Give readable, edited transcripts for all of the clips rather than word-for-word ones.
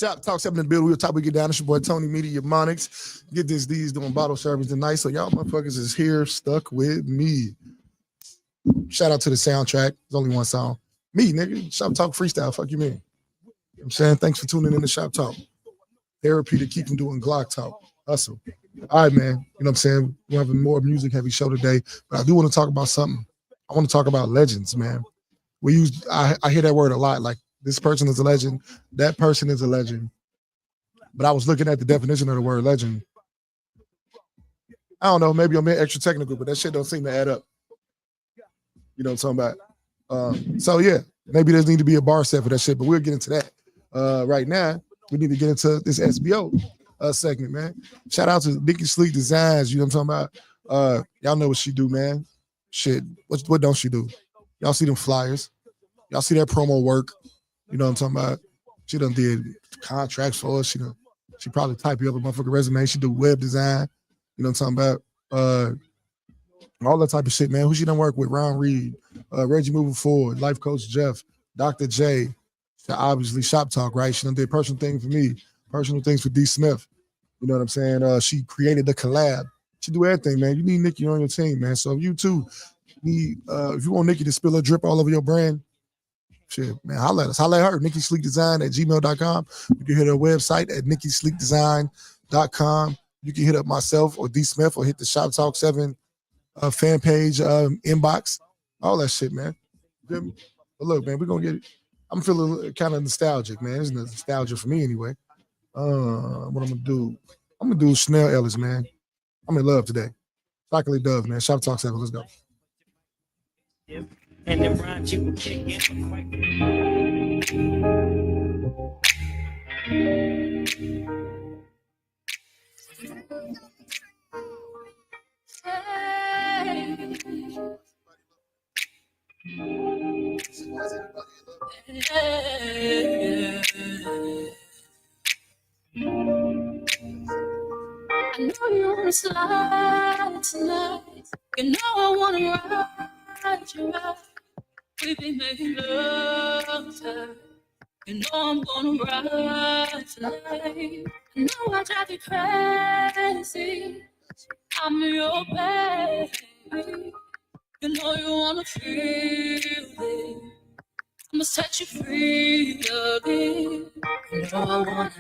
Shop Talk 7 in the building. We'll top we get down. It's your boy Tony Media MONIX. Get this D's doing bottle service tonight. So y'all motherfuckers is here stuck with me. Shout out to the soundtrack. There's only one song. Me, nigga. Shop Talk freestyle. Fuck you, man. You know what I'm saying? Thanks for tuning in to Shop Talk. Therapy to keep from doing Glock Talk. Hustle. All right, man. You know what I'm saying? We're having more music heavy show today. But I do want to talk about something. I want to talk about legends, man. I hear that word a lot. Like, this person is a legend. That person is a legend. But I was looking at the definition of the word legend. I don't know. Maybe I'm being extra technical, but that shit don't seem to add up. You know what I'm talking about? So, yeah, maybe there need to be a bar set for that shit, but we'll get into that. Right now, we need to get into this SBO segment, man. Shout out to Nikki Sleek Designs. You know what I'm talking about? Y'all know what she do, man. Shit. What don't she do? Y'all see them flyers. Y'all see that promo work. You know what I'm talking about? She done did contracts for us. She probably type you up a motherfucking resume. She do web design. You know what I'm talking about? All that type of shit, man. Who she done work with? Ron Reed, Reggie Moving Forward, Life Coach Jeff, Dr. J. Obviously, Shop Talk, right? She done did personal things for me, personal things for D. Smith. You know what I'm saying? She created the collab. She do everything, man. You need Nikki on your team, man. So if you too need, if you want Nikki to spill a drip all over your brand, shit, man, holla at us. Holla at her, nikkisleekdesign@gmail.com. You can hit her website at nikkisleekdesign.com. You can hit up myself or D. Smith or hit the Shop Talk 7 fan page inbox. All that shit, man. But look, man, we're going to get it. I'm feeling kind of nostalgic, man. It's nostalgia for me anyway. What I'm going to do? I'm going to do Chanel Ellis, man. I'm in love today. Chocolate Dove, man. Shop Talk 7. Let's go. And then Brian, you can kick it. I know you wanna slide tonight. You know I wanna ride you out. We be making love time. You know I'm gonna ride tonight. I know I drive you crazy. I'm your baby. You know you wanna feel it. I'ma set you free again. You know I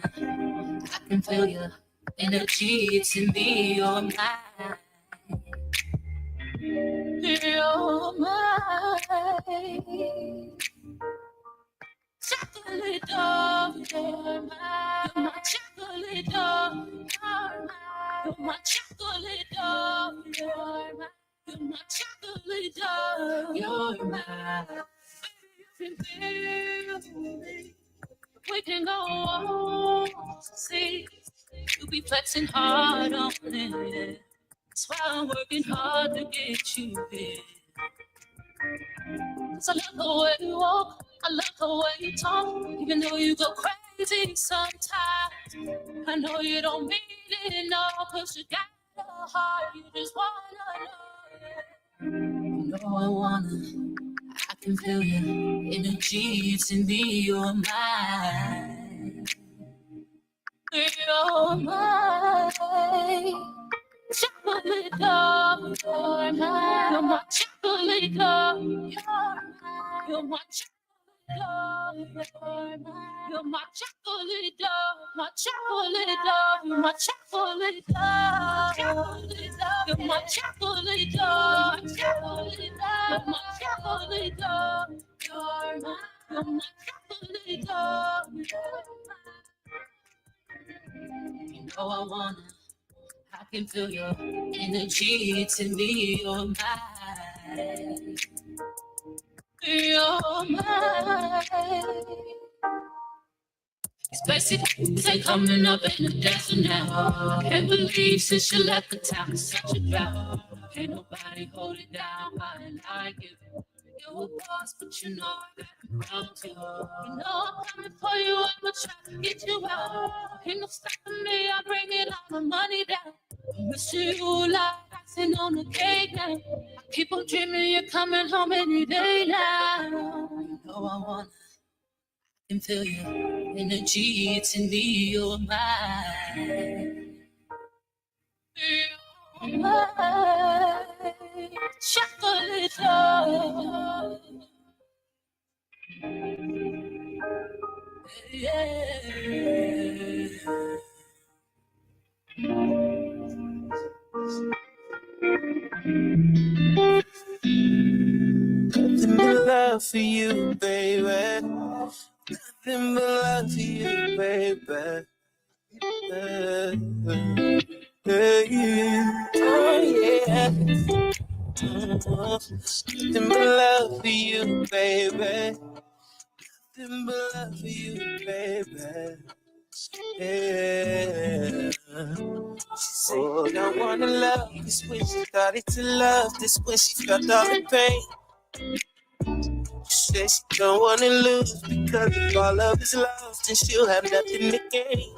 can feel your energy. It's in me, you're mine. You're mine. Chocolate dove, you're mine. You're my chocolate dove, you're mine. You're my chocolate dove, you're mine. You're my chocolate dove, you're mine. We can go on, see. You be flexing hard on it. That's why I'm working hard to get you here. 'Cause I love the way you walk, I love the way you talk. Even though you go crazy sometimes, I know you don't mean it, no. 'Cause you got a heart, you just wanna know. You know I can feel your energy, it's in me, you're mine. You're mine. Chocolate dove, you're mine. You're my chocolate dove, you're mine. You're my chocolate dove, you're mine. You're my chocolate dove, my chocolate dove, you're my chocolate dove, chocolate dove. You're my chocolate dove, chocolate dove, my chocolate dove, you're mine. You're my chocolate dove, you're mine. You know I can feel your energy, it's in me, you're mine. You're mine. These ain't coming up in the desert now. I can't believe since you left the town, it's such a drought. Ain't nobody hold it down, I like you. You're a boss, but you know I got around you. You know I'm coming for you, I'ma try to get you out. Ain't no stopping me, I bring it all the money down. I'm wishing you like icing on the cake now. I keep on dreaming you're coming home any day now. You know I Can feel your energy, it's in me, you're mine. You're mine. Chocolate love. Yeah. Nothing but love for you, baby. Nothing but love for you, baby. Oh yeah. Nothing but love for you, baby. Nothing but love for you, baby. Yeah. She said, oh, I wanna love this when she started to love this when she felt all the pain. She said she don't wanna lose because if all love is lost, then she'll have nothing to gain.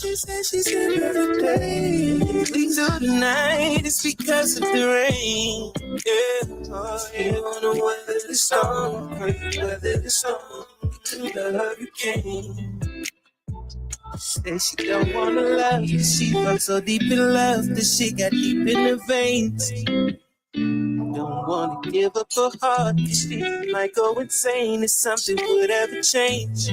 She said she's in every day. We do the night, it's because of the rain. Yeah, oh, yeah. You wanna weather the storm, weather the storm, the hurricane. Say she don't wanna love you, she felt so deep in love that she got deep in her veins. Don't wanna give up her heart, cause she might go insane if something would ever change.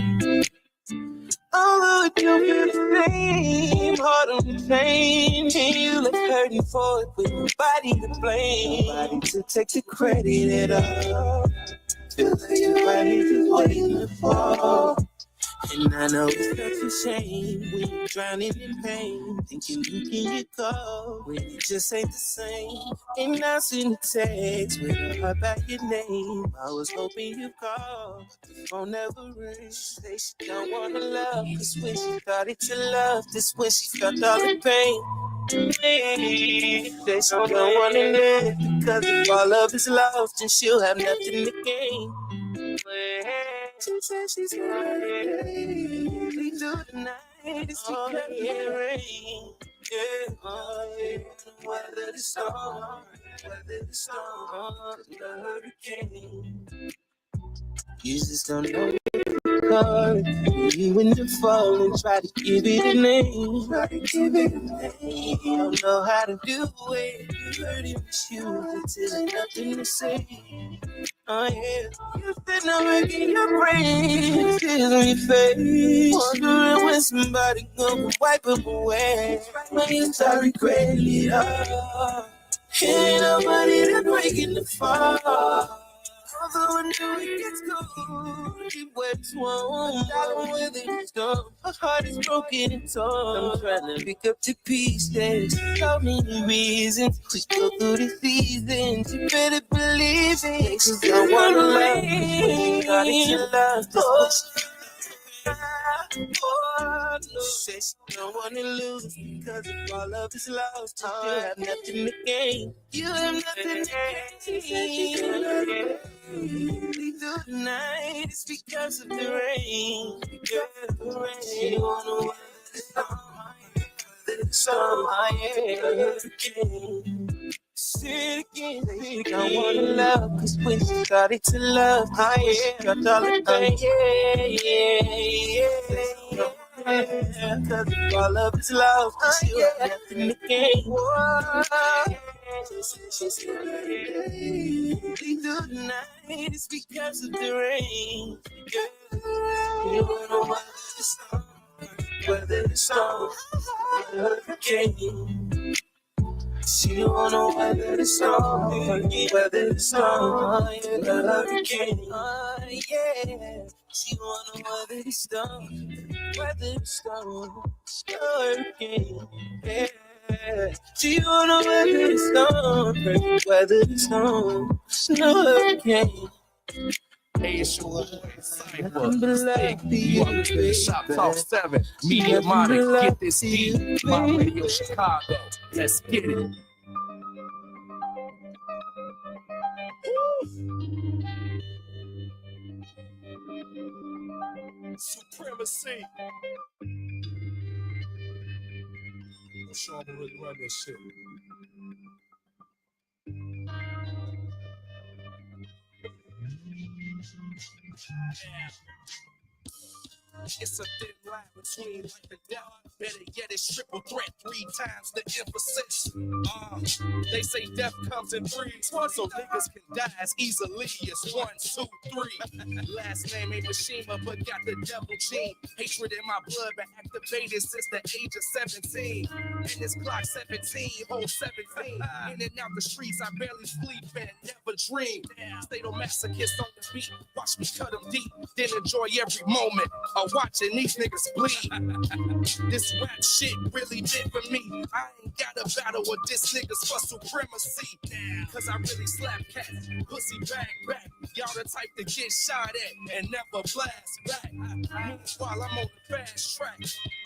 Although it don't feel the same, heart on the pain, and you left hurting for it with nobody to blame, nobody to take the credit at all. Feel like your body just waiting to fall. And I know it's such a shame when you're drowning in pain, thinking who can you call when it just ain't the same. And I seen the text with a heart by your name. I was hoping you'd call, the phone never rings. Say she don't wanna love, cause when she started to love, this when she felt all the pain. Say she don't wanna live because if all love is lost, then she'll have nothing to gain. She said she's ready. We do the night, it's because of the rain. Yeah, oh, yeah. Weather the storm, weather the storm, the hurricane. You just don't know what to call it. You in the fall and try to give it a name. Try to give it a name. You don't know how to do it. You heard it with you until there's nothing to say. Oh yeah, you sitting there making your brain, tears on your face, wondering when somebody gonna wipe them away. When you start regretting it all, ain't nobody to break in the fall. Although I know it gets cold, keep wet warm, darling, with it storm. Her heart is broken and torn. I'm trying to pick up the pieces. So many reasons we go through the seasons. You better believe it, 'cause I wanna love you. Got it, you love this. Oh, no. She said she don't wanna lose because if all love is lost, you have nothing to gain. You have nothing to gain. She said she's gonna we do the night, it's because of the rain. Because of the rain. She wanna weather the storm, yeah. Say it again, I wanna love, cause when she started to love, got all the pain, yeah. Cause if all love is love, she have nothing to gain. She's ready. We do the night, it's because of the rain. You wanna weather the storm, hurricane. She wanna weather the storm, weather the storm, the hurricane. Yeah. She wanna weather the storm, weather the storm, the hurricane. Yeah. She wanna weather the storm, weather the storm, the hurricane. Hey, it's your boy, Cypher, Stick. Welcome to the Shoptalk 7. Media MONIX, get this deep. My Radio Chicago. Let's get it. Supremacy. I'm sure I'm gonna really run this shit. It's a thin line between life and death. Better yet, it's triple threat, 3 times the emphasis. They say death comes in threes, so niggas can die as easily as 1, 2, 3. Last name ain't Mishima, but got the devil gene. Hatred in my blood been activated since the age of 17. And this clock 17, whole 17. In and out the streets, I barely sleep and never dream. Sadomasochist on the beat, watch me cut them deep, then enjoy every moment of watching these niggas bleed. This rap shit really did for me. I ain't got a battle with this niggas for supremacy. Cause I really slap cats, pussy back. Y'all the type to get shot at and never blast back. Meanwhile, I'm on the fast track.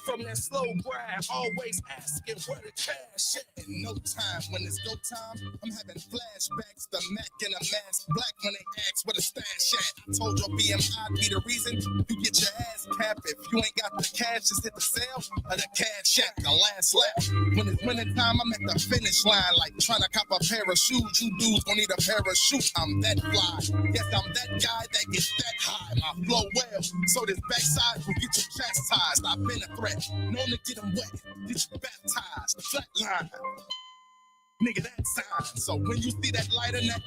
From that slow grind, always asking where the cash at. In no time, when it's go time, I'm having flashbacks. The Mac in a mask, black when they ask where the stash at. I told your BMI be the reason you get your ass capped. If you ain't got the cash, just hit the sale or the cash shack, the last lap. When it's winning time, I'm at the finish line, like trying to cop a pair of shoes. You dudes gon' need a pair of shoes. I'm that fly. Yes, I'm that guy that gets that high. My flow well, so this backside will get you chastised. I've been a threat, known to get them wet, get you baptized, flatline. Nigga, that sign. So when you see that light in the air,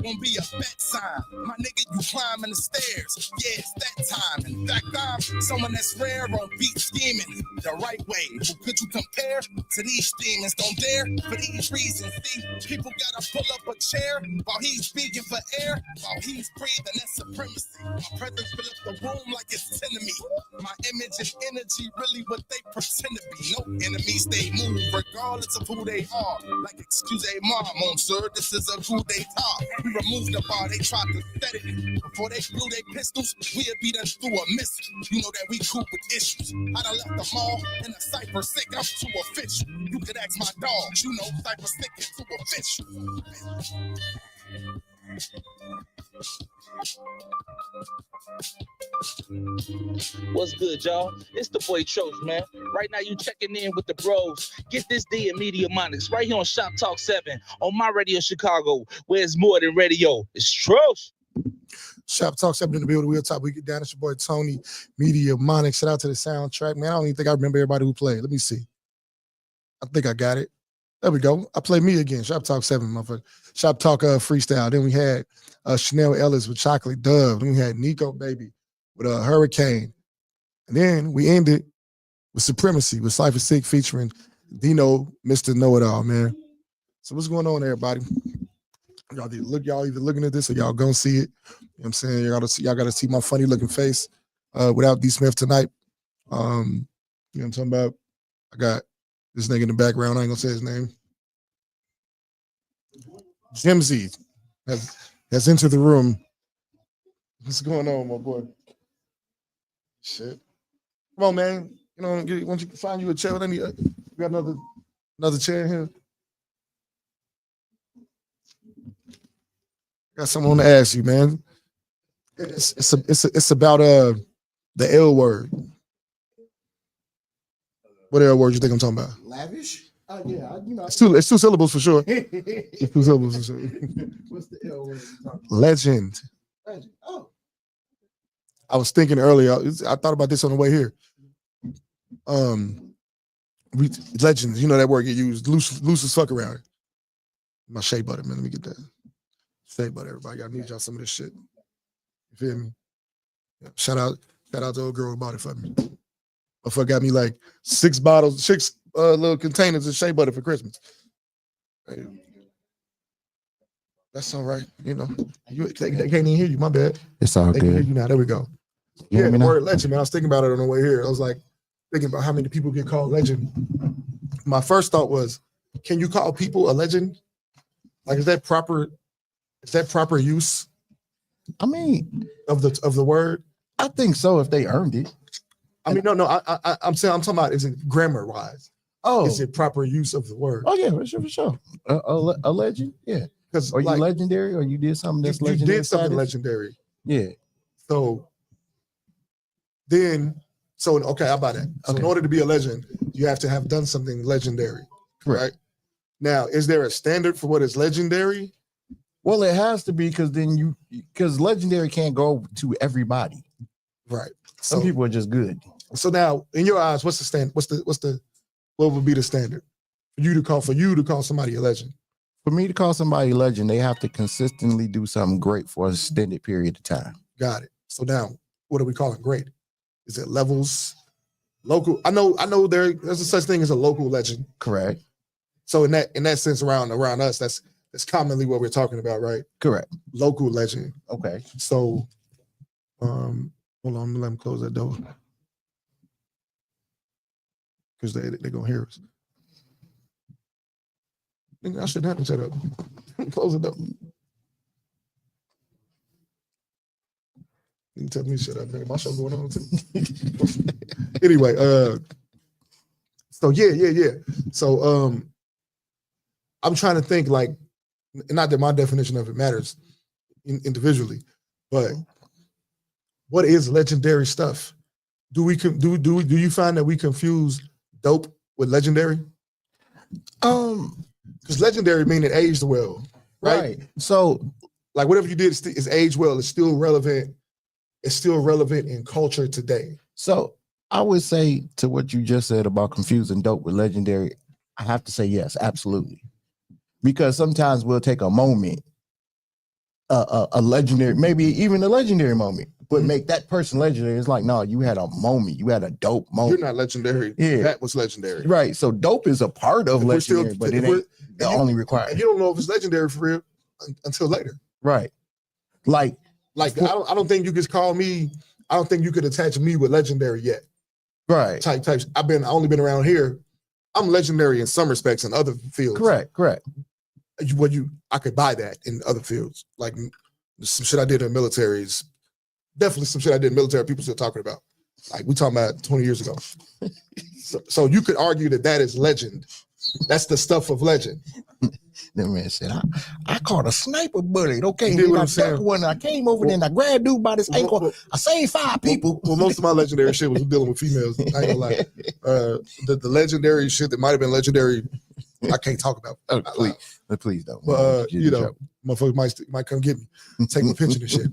won't be a bet sign. My nigga, you climbing the stairs. Yeah, it's that time. In fact, I'm someone that's rare on beat scheming the right way. Who could you compare to these demons? Don't dare for these reasons. See, people gotta pull up a chair while he's speaking for air. While he's breathing, that's supremacy. My presence fill up the room like it's 10 to me. My image and energy really what they pretend to be. No enemies, they move regardless of who they are. Like excusez-moi, mon sir, this is a coup d'etat. We removed the bar, they tried to set it. Before they blew their pistols, we'd beat us through a missile. You know that we cool with issues. I done left them all in a cypher sick, I'm too official. You could ask my dogs, you know cypher sick is too official. What's good, y'all? It's the boy Troch, man. Right now, you checking in with the bros. Get this D and Media MONIX right here on Shoptalk 7 on my radio Chicago, where it's more than radio. It's Troch. Shoptalk 7 in the building. We'll talk. We get down. It's your boy Tony Media MONIX. Shout out to the soundtrack, man. I don't even think I remember everybody who played. Let me see. I think I got it. There we go. I play me again. Shoptalk 7, motherfucker. Shoptalk freestyle. Then we had Chanel Ellis with Chocolate Dove. Then we had Nico Baby with Hurricane. And then we ended with Supremacy with Cypher Sick featuring Dino, Mr. Know-It-All, man. So what's going on, everybody? Y'all either looking at this or y'all gonna see it. You know what I'm saying? Y'all gotta see my funny looking face without D Smith tonight. You know what I'm talking about? I got this nigga in the background. I ain't gonna say his name. Jimsy has entered the room. What's going on, my boy? Shit. Come on, man. You know, once you can find you a chair, we got another chair here. Got someone to ask you, man. It's about the L word. What L word you think I'm talking about? Lavish? Oh yeah, you know. It's two syllables for sure. It's 2 syllables for sure. What's the L word you're talking about? Legend. Legend. Oh. I was thinking earlier. I thought about this on the way here. Legends. You know that word get used loose as fuck around. My shea butter, man. Let me get that. Shea butter, everybody. I need y'all some of this shit. You feel me? Yeah. Shout out to old girl who bought it for me. Motherfucker got me like 6 little containers of shea butter for Christmas. Hey. That's all right. You know, they can't even hear you. My bad. It's all they good. Can hear you now. There we go. You Yeah, the word legend, man. I was thinking about it on the way here. I was like thinking about how many people get called legend. My first thought was, can you call people a legend? Like, is that proper use? I mean, of the word? I think so if they earned it. I mean, no. I'm talking about, is it grammar wise? Oh, is it proper use of the word? Oh yeah, for sure. A legend, yeah. Because are you legendary, or you did something that's legendary? You did something legendary. Yeah. So okay, how about that? So in order to be a legend, you have to have done something legendary. Correct. Right? Now, is there a standard for what is legendary? Well, it has to be because legendary can't go to everybody. Right. Some people are just good. So now, in your eyes, what's the standard? What would be the standard for you to call somebody a legend? For me to call somebody a legend, they have to consistently do something great for an extended period of time. Got it. So now, what are we calling great? Is it levels? Local? I know. There's a such thing as a local legend. Correct. So in that sense, around us, that's commonly what we're talking about, right? Correct. Local legend. Okay. So, hold on, let them close that door because they're gonna hear us. I shouldn't have to shut up. Close the door. You can tell me to shut up, nigga. My show going on too. Anyway, so yeah. So I'm trying to think, like, not that my definition of it matters individually, but what is legendary stuff? Do you find that we confuse dope with legendary? Because legendary mean it aged well, right? So, like, whatever you did is aged well. It's still relevant. It's still relevant in culture today. So I would say to what you just said about confusing dope with legendary, I have to say yes, absolutely. Because sometimes we'll take a moment, a legendary, maybe even a legendary moment, but make that person legendary. It's like, no, you had a moment. You had a dope moment. You're not legendary. Yeah. That was legendary. Right. So dope is a part of legendary, but it ain't the only requirement. And you don't know if it's legendary for real until later. Right. Like I don't think you could call me, I don't think you could attach me with legendary yet. Right. Types. I only been around here. I'm legendary in some respects in other fields. Correct. I could buy that in other fields. Like some shit I did in the military is definitely some shit I did in the military people still talking about. Like we talking about 20 years ago. So you could argue that is legend. That's the stuff of legend. That man said, I caught a sniper bullet. Okay, You and I ducked one. I came over there and I grabbed dude by his ankle. I saved 5 people. Well, most of my legendary shit was dealing with females. I ain't gonna lie. The legendary shit that might have been legendary, I can't talk about. Please don't. But motherfuckers might come get me, take my picture and shit.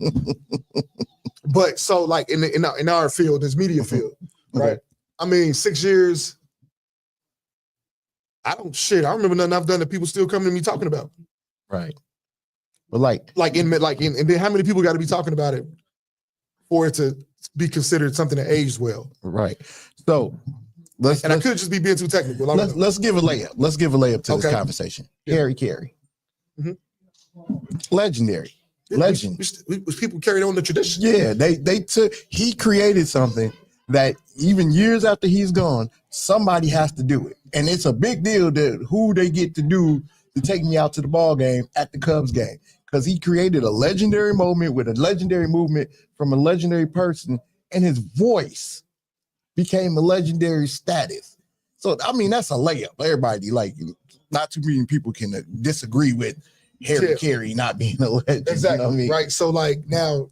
But so like in our field, this media field, right? Okay. I mean, 6 years. I remember nothing I've done that people still coming to me talking about. Right. But and then how many people got to be talking about it for it to be considered something that aged well? Right. So I could just be being too technical. Let's give a layup. Let's give a layup to this conversation. Yeah. Harry Carey. Mm-hmm. Legendary. Legend. People carried on the tradition. Yeah, he created something that even years after he's gone, somebody has to do it. And it's a big deal that who they get to do to take me out to the ball game at the Cubs game. Because he created a legendary moment with a legendary movement from a legendary person, and his voice became a legendary status. So, I mean, that's a layup. Everybody, like, not too many people can disagree with Harry Carey not being a legend. Exactly. You know what I mean? Right. So, like, now,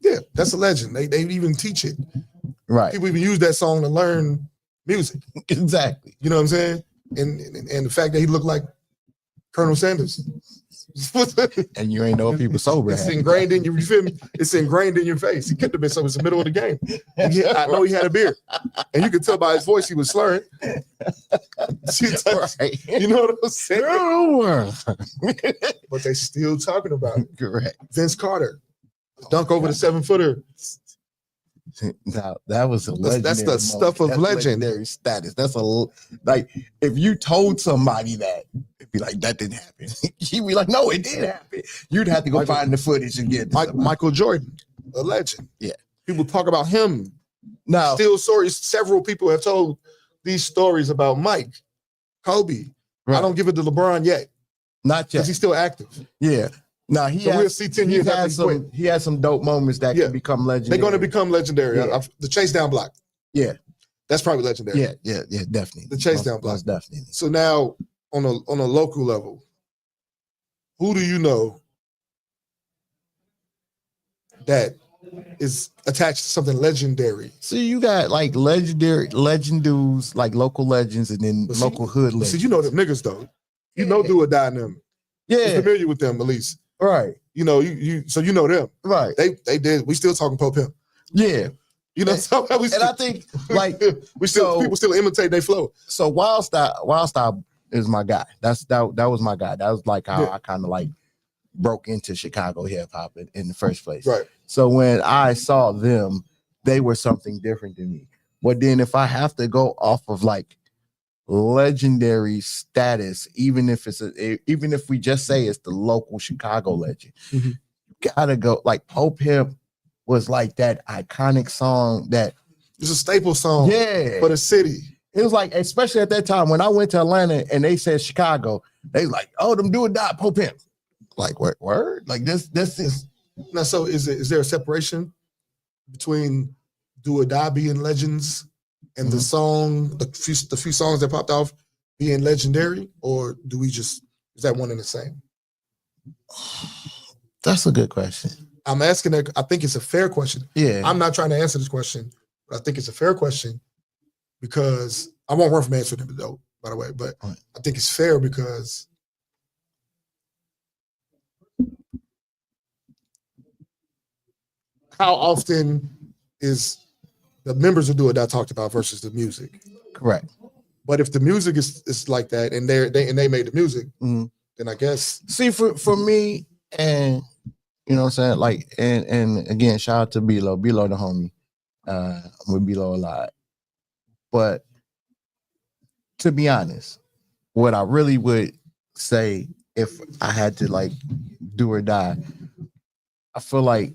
yeah, that's a legend. They even teach it. Right. People even use that song to learn music. Exactly. You know what I'm saying? And the fact that he looked like Colonel Sanders. And you ain't know people sober. It's ingrained in you feel me? It's ingrained in your face. He couldn't have been sober. It's the middle of the game. I know he had a beard. And you could tell by his voice he was slurring. Right. You know what I'm saying? But But they still talking about it. correct. Vince Carter. Dunk over the 7-footer. Now that was a legendary That's the moment. stuff of That's legend. legendary status. That's like if you told somebody that, it'd be like that didn't happen. You'd be like, no, it did happen. You'd have to go find the footage and get Michael Jordan, a legend. Yeah. People talk about him. Now, Still stories. Several people have told these stories about Mike, Kobe. right. I don't give it to LeBron yet Not yet. because he's still active. Yeah. Now We'll see 10 years after he quit. He had some dope moments that can become legendary. They're going to become legendary. Yeah. The chase down block. Yeah. That's probably legendary. Yeah, definitely. The chase down block. Most definitely. So now on a local level, who do you know that is attached to something legendary? So you got like legend dudes, like local legends, and then But see- local hood See, legends. you know them niggas though. You know do or die in them. You're Yeah, familiar with them at least. right, You know, so you know them. right. They did. We still talking Pope Pimp. Yeah, You know, and, so we and still, I think like people still imitate their flow. so Wild Style is my guy. That was my guy. That was like how Yeah. I kind of like broke into Chicago hip hop in the first place. Right. So when I saw them, they were something different than me. But then if I have to go off of like legendary status, even if we just say it's the local Chicago legend, Mhm. you gotta go like Pope Pimp was like that iconic song that It's a staple song for the city. It was like, especially at that time when I went to Atlanta and they said Chicago, they was like, oh, them do or die, Pope Pimp. Like, what word? Like this is Now, so is there a separation between Do or Die being legends and the song, the few songs that popped off being legendary, or is that one and the same? That's a good question. I'm asking that. I think it's a fair question. Yeah. I'm not trying to answer this question, but I think it's a fair question because I won't run from answering it though, by the way, but Right. I think it's fair because how often is the members of Do or Die talked about versus the music? Correct. But if the music is like that and they made the music, Mhm. then I guess See, for me, and you know what I'm saying, like, and again, shout out to B-Lo the homie. I'm with B-Lo a lot. But to be honest, what I really would say if I had to like do or die, I feel like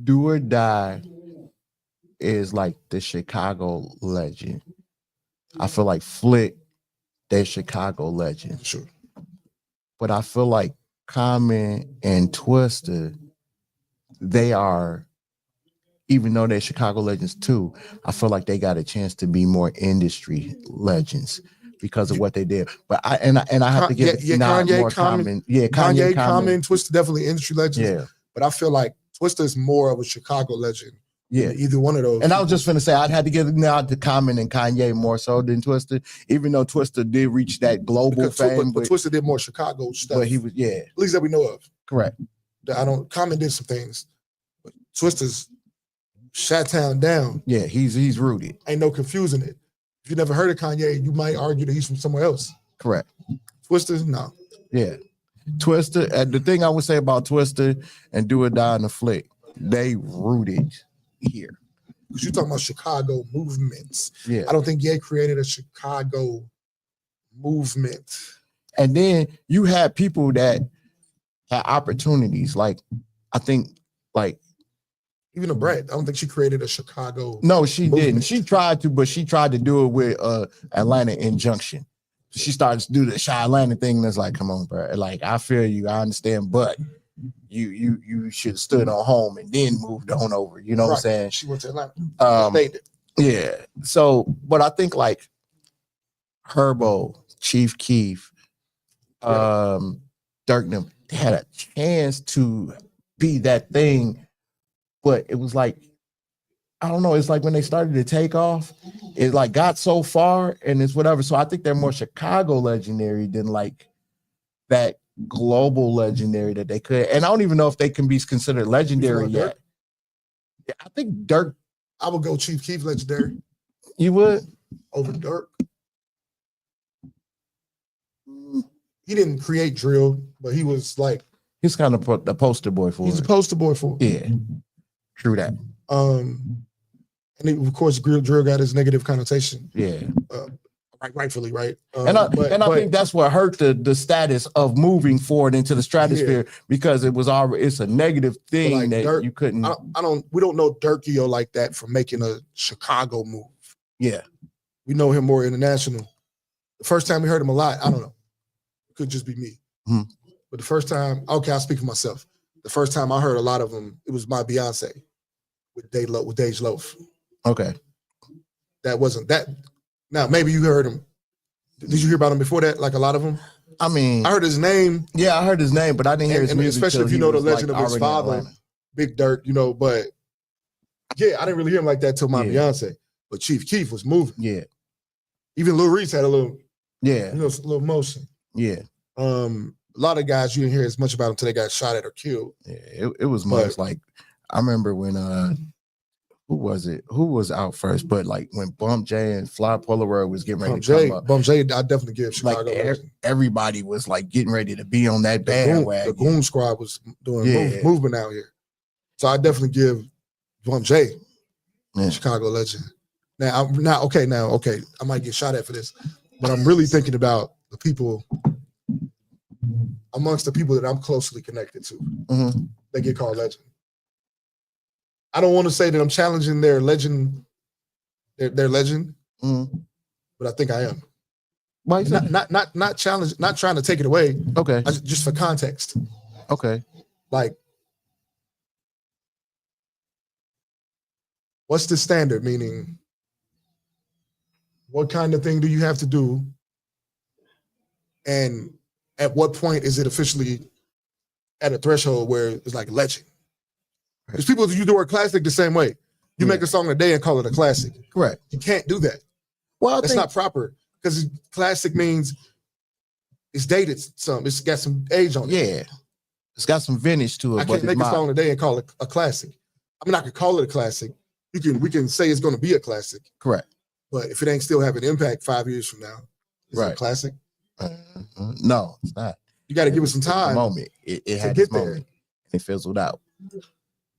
Do or Die is like the Chicago legend. I feel like Flick, they're Chicago legend. sure. But I feel like Common and Twister, they are, even though they're Chicago legends too, I feel like they got a chance to be more industry legends because of what they did. But I have to give it nod Kanye, more Common. Yeah, Kanye, Common, Twister, definitely industry legends. Yeah, But I feel like Twister is more of a Chicago legend. yeah. Than either one of those. And I was just finna say I'd had to give a nod to Common and Kanye more so than Twister, even though Twister did reach that global fame. But Twister did more Chicago stuff. But he was, yeah, at least that we know of. correct. Common did some things, but Twister's Chi-Town down. Yeah, he's rooted. Ain't no confusing it. If you never heard of Kanye, you might argue that he's from somewhere else. Correct. Twister, no. Yeah. Twister, and the thing I would say about Twister and Do or Die and the Flick, they rooted here. Because you're talking about Chicago movements. Yeah. I don't think Ye created a Chicago movement. And then you had people that had opportunities. Like, I think, like, Even a Brett, I don't think she created a Chicago. no, she movement. didn't. She tried to, but she tried to do it with Atlanta Injunction. She started to do the Shy Atlanta thing. And it's like, come on, bro. Like, I feel you, I understand, but you should have stood on home and then moved on over. You know what I'm saying? She went to Atlanta. Um, yeah. So, but I think like Herbo, Chief Keef, Dirk, them, they had a chance to be that thing, but it was like, I don't know. It's like when they started to take off, it like got so far and it's whatever. So I think they're more Chicago legendary than like that global legendary that they could. And I don't even know if they can be considered legendary yet. Dirk? Yeah, I think Dirk. I would go Chief Keef legendary You would? over Dirk. He didn't create drill, but he was like He's kind of the poster boy for he's a it. poster boy for it. Yeah, true that. And it, of course, drill got his negative connotation, Yeah, rightfully, right? and I think that's what hurt the status of moving forward into the stratosphere because it was already it's a negative thing like that Dirk, you couldn't. We don't know Dirkio like that for making a Chicago move. Yeah, We know him more international. The first time we heard him a lot, I don't know. It could just be me. Hmm. But the first time, okay, I'll speak for myself. The first time I heard a lot of them, it was my Beyonce with Dej Loaf. okay. That wasn't that. Now maybe you heard him. Did you hear about him before that? Like a lot of them. I mean, I heard his name. yeah, I heard his name, but I didn't hear his music. Especially till if you he know the was, like, legend of his already in father, Atlanta. Big Dirk. You know, but yeah, I didn't really hear him like that till my Yeah. Beyonce. But Chief Keef was moving. Yeah, Even Lil Reese had a little Yeah. You know, it's a little motion. Yeah. A lot of guys you didn't hear as much about until they got shot at or killed. Yeah. It was much like I remember when who was it? Who was out first? But like when Bump J and Fly Polaroid was getting ready to come up. Bump J, I definitely give Chicago. Like everybody was like getting ready to be on that bandwagon. The Goon Squad was doing movement out here. So I definitely give Bump J Chicago legend. Now, I might get shot at for this, but I'm really thinking about the people amongst the people that I'm closely connected to. They get called legend. I don't want to say that I'm challenging their legend, their legend, but I think I am. Why? Not challenge, not trying to take it away. Okay. Just for context. Okay. Like, what's the standard? Meaning, what kind of thing do you have to do? And at what point is it officially at a threshold where it's like legend? Because people use the word classic the same way. You make a song today and call it a classic. Correct. You can't do that. Well, that's not proper. Because classic means it's dated some. It's got some age on it. Yeah. It's got some vintage to it. I can't make a song today and call it a classic. I mean, I could call it a classic. We can say it's going to be a classic. Correct. But if it ain't still having impact 5 years from now, is it a classic? No, it's not. You got to give it some time. Moment. It had get its moment. It fizzled out.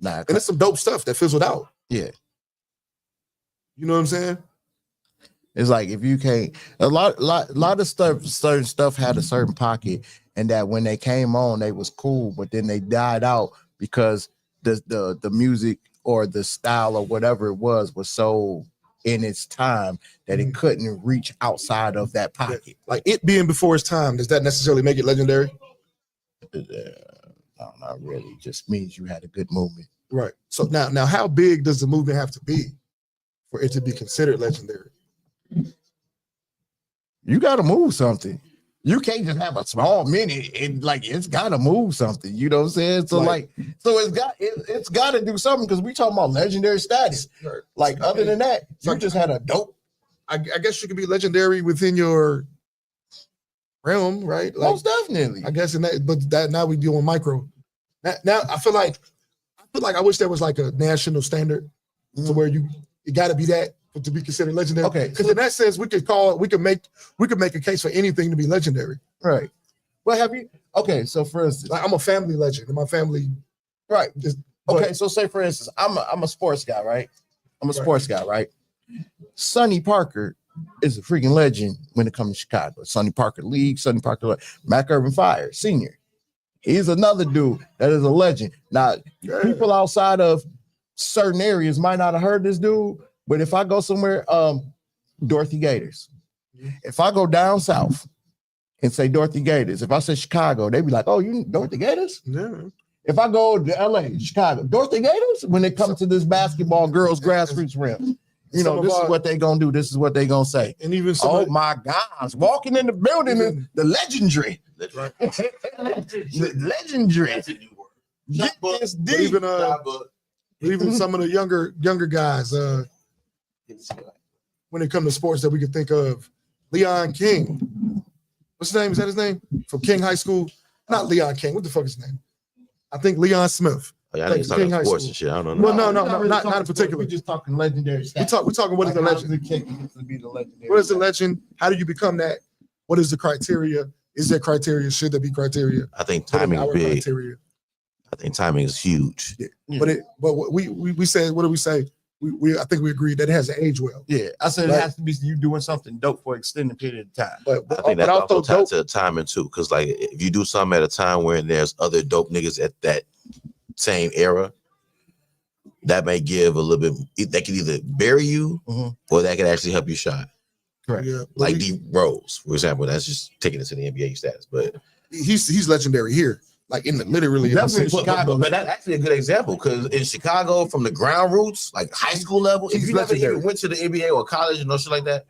And it's some dope stuff that fizzled out. Yeah. You know what I'm saying? It's like if you can't, a lot of stuff, certain stuff had a certain pocket, and that when they came on, they was cool, but then they died out because the music or the style or whatever it was so in its time that it couldn't reach outside of that pocket. Like it being before its time, does that necessarily make it legendary? No, not really. It just means you had a good movement. Right. So now how big does the movement have to be for it to be considered legendary? You got to move something. You can't just have a small minute and like it's got to move something. You know what I'm saying? So it's got to do something because we talking about legendary status. Right. Like other than that, you just had a dope. I guess you could be legendary within your realm, right? Like, most definitely. I guess now we deal with micro. Now I feel like I wish there was like a national standard to where you got to be that to be considered legendary. Okay, because in that sense, we could make a case for anything to be legendary. Right. Well, have you? Okay, so for instance, like I'm a family legend, and my family. Right. So say for instance, I'm a sports guy, right? I'm a sports guy, right? Sonny Parker is a freaking legend when it comes to Chicago. Sonny Parker League, Sonny Parker, Mac Urban Fire, Senior. He's another dude that is a legend. Now, people outside of certain areas might not have heard this dude, but if I go somewhere, Dorothy Gators. If I go down south and say Dorothy Gators, if I say Chicago, they be like, "Oh, you Dorothy Gators?" Yeah. If I go to LA, Chicago, Dorothy Gators, when it comes to this basketball girls grassroots realm, this is what they gonna do. This is what they gonna say. And even my gosh, walking in the building is the legendary. Legendary. Even some of the younger guys, when it comes to sports that we can think of, Leon King. What's his name? Is that his name? From King High School? Not Leon King. What the fuck is his name? I think Leon Smith. Oh, yeah, I think he's talking sports and shit. I don't know. Well, no, not in particular. We're just talking legendary stuff. We're talking what is a legend? What is a legend? How do you become that? What is the criteria? Is there criteria? Should there be criteria? I think timing is big. Criteria? I think timing is huge. Yeah. But we said, what do we say? I think we agreed that it has to age well. Yeah, I said it has to be you doing something dope for an extended period of time. But I think that's also tied to the timing too, because like if you do something at a time where there's other dope niggas at that same era, that may give a little bit. That can either bury you or that can actually help you shine. Correct. Yeah, like D Rose, for example. That's just taking it to the NBA status, but he's legendary here. Like literally in Chicago, but that's actually a good example because in Chicago, from the ground roots, like high school level, if you never even went to the NBA or college and no shit like that,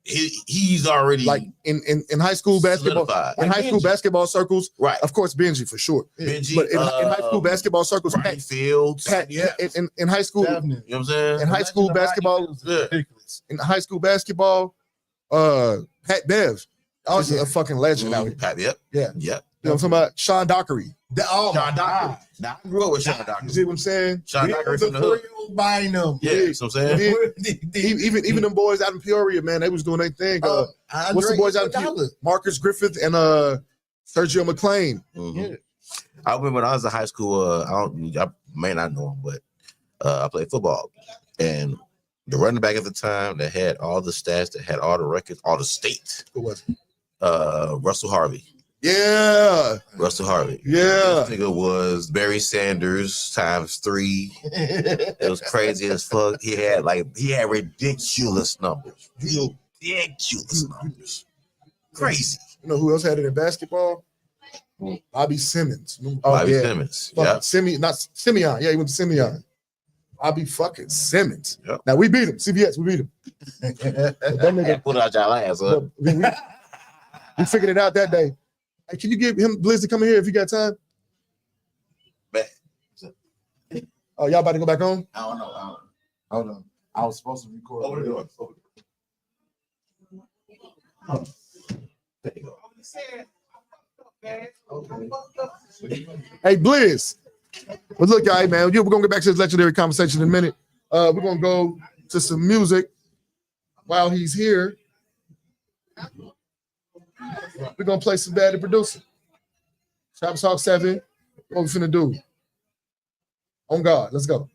he's already like in high school basketball. Solidified. In high school basketball circles, right? Of course, Benji for sure. Benji, but in high school basketball circles, Pat Fields, in high school, you know what I'm saying? In high school basketball, ridiculous. In high school basketball, Pat Bev. He's a fucking legend out here. Pat, yep. Yeah. Yep. You know what I'm talking about? Sean Dockery. Oh, Sean my Dockery. God. Nah, I grew up with Sean You Dockery. see what I'm saying? Sean Dockery from the hood. Buying them. Yeah, that's what I'm saying. Even them boys out in Peoria, man, they was doing their thing. What's the boys out in Peoria? Marcus Griffith and Sergio McClain. Mm-hmm. I remember when I was in high school. I may not know him, but I played football, and the running back at the time that had all the stats, that had all the records, all the states. Who was it? Russell Harvey. Yeah. Russell Harvey. Yeah. This nigga was Barry Sanders times 3. It was crazy as fuck. He had ridiculous numbers. Ridiculous numbers. Crazy. You know who else had it in basketball? Bobby Simmons. Bobby Simmons. Yeah. Simeon. Yeah, he went to Simeon. Bobby fucking Simmons. Yep. Now we beat him. CBS, we beat him. That nigga Put out y'all ass, huh? we figured it out that day. Hey, can you get him Blizz to come in here if you got time? Bet. Oh, y'all about to go back home? I don't know. Hold on. I was supposed to record. Over the door. There you go. Hey, Blizz. But look, guys, man, we're gonna get back to this legendary conversation in a minute. We're gonna go to some music while he's here. We're gonna play some Bad the Producer. Shoptalk 7. What we finna do? On God, let's go.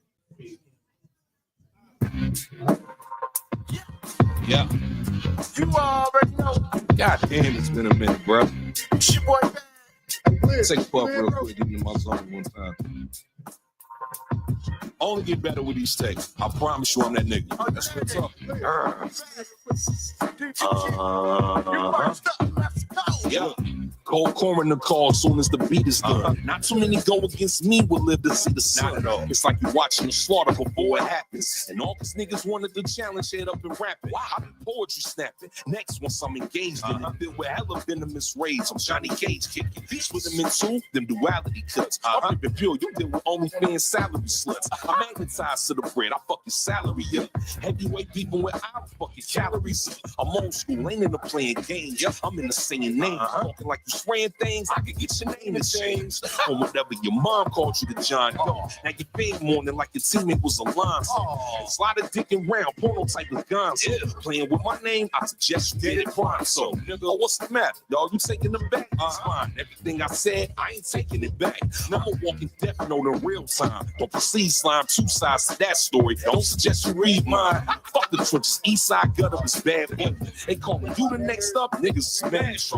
Yeah. You already know. God damn, it's been a minute, bro. It's your boy, man. Take a puff real quick, get in my zone one time. Only get better with each take. I promise you I'm that nigga. That's what's up. Yeah. Cold coroner call soon as the beat is done. Not too many go against me will live to see the sun. It's like you're watching the slaughter before it happens. And all these niggas wanted to challenge head up and rap it. I be poetry snapping. Next, once I'm engaged in it, filled with hella venomous raids. I'm Johnny Cage kicking. These with them in two, them duality cuts. I'm ripping pure, you deal with OnlyFans salary sluts. I'm magnetized to the bread, I fuck your salary up. Heavyweight people with our fucking calories up. I'm old school, ain't in the playing games. I'm in the saying names. Talking like you spraying things, I could get your name to change. Or whatever your mom called you to John Doe. Now you fade morning like your teammate was a Lonzo. Slide a dick and round, porno type of gonzo. Playing with my name, I suggest you get it prime. So, nigga, what's the matter? Y'all, you taking them back? It's fine. Everything I said, I ain't taking it back. I'm a walking death note in real time. Don't proceed, slime, 2 sides to that story. Don't suggest you read mine. Fuck the trenches, east side gutter is bad. They call me you the next up, niggas smash.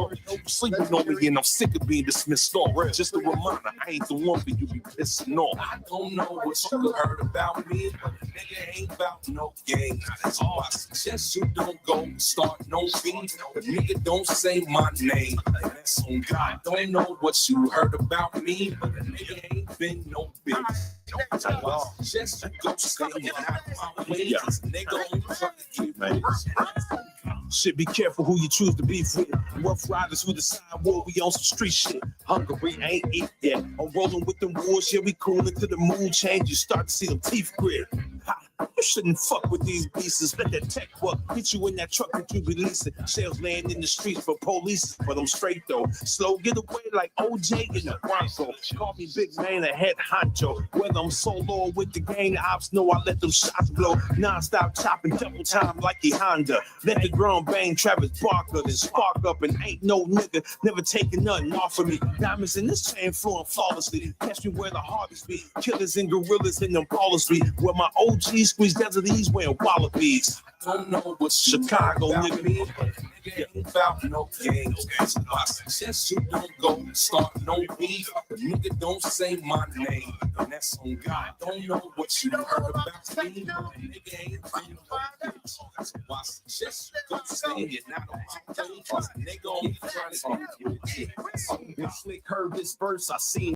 Sleeping on me and I'm sick of being dismissed off. Just a reminder, I ain't the one for you be pissing off. I don't know what you heard about me, but a nigga ain't about no game. That's all I suggest you don't go start no beef. The nigga don't say my name. That's on God. Don't know what you heard about me, but a nigga ain't been no bitch. Just you go stay out of my way. Nigga ain't trying to keep me. Shit, be careful who you choose to beef with. Rough riders who decide war, we on some street shit. Hungry, ain't eat yet. I'm rolling with them wolves, yeah, we cooling to the mood change. You start to see them teeth grit. You shouldn't fuck with these beasts. Let that tech work hit you in that truck that you releasing. Shells laying in the streets for police, but I'm straight though. Slow get away like OJ in the Bronco. Call me big man, a head honcho. Whether I'm solo or with the gang, the ops know I let them shots blow. Non-stop chopping double time like a Honda. Let the drum bang Travis Barker, then spark up and ain't no nigga never taking nothing off of me. Diamonds in this chain flowing flawlessly. Catch me where the hardest be. Killers and gorillas in them ballers be. Where my OGs squeeze desert ease wearing wallabies. I don't know what Chicago nigga mean, but nigga ain't about no games. I suggest you don't go start no beef. The nigga don't say my name, and that's on God. Don't know what you heard about me, but the nigga ain't been no bitch. So I suggest you go stay and not on my way, cause a nigga only trying to get you. Slick heard this verse, I seen